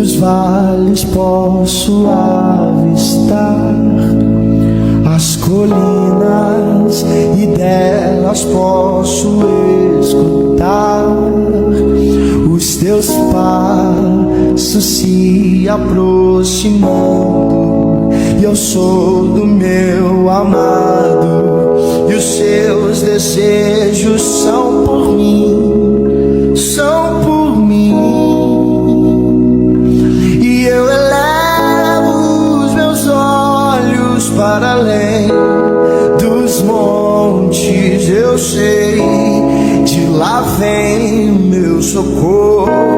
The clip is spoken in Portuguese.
Nos vales posso avistar as colinas e delas posso escutar os teus passos se aproximando. E eu sou do meu amado, e os seus desejos são por mim, são por mim. E eu elevo os meus olhos para além dos montes, eu sei, de lá vem meu socorro.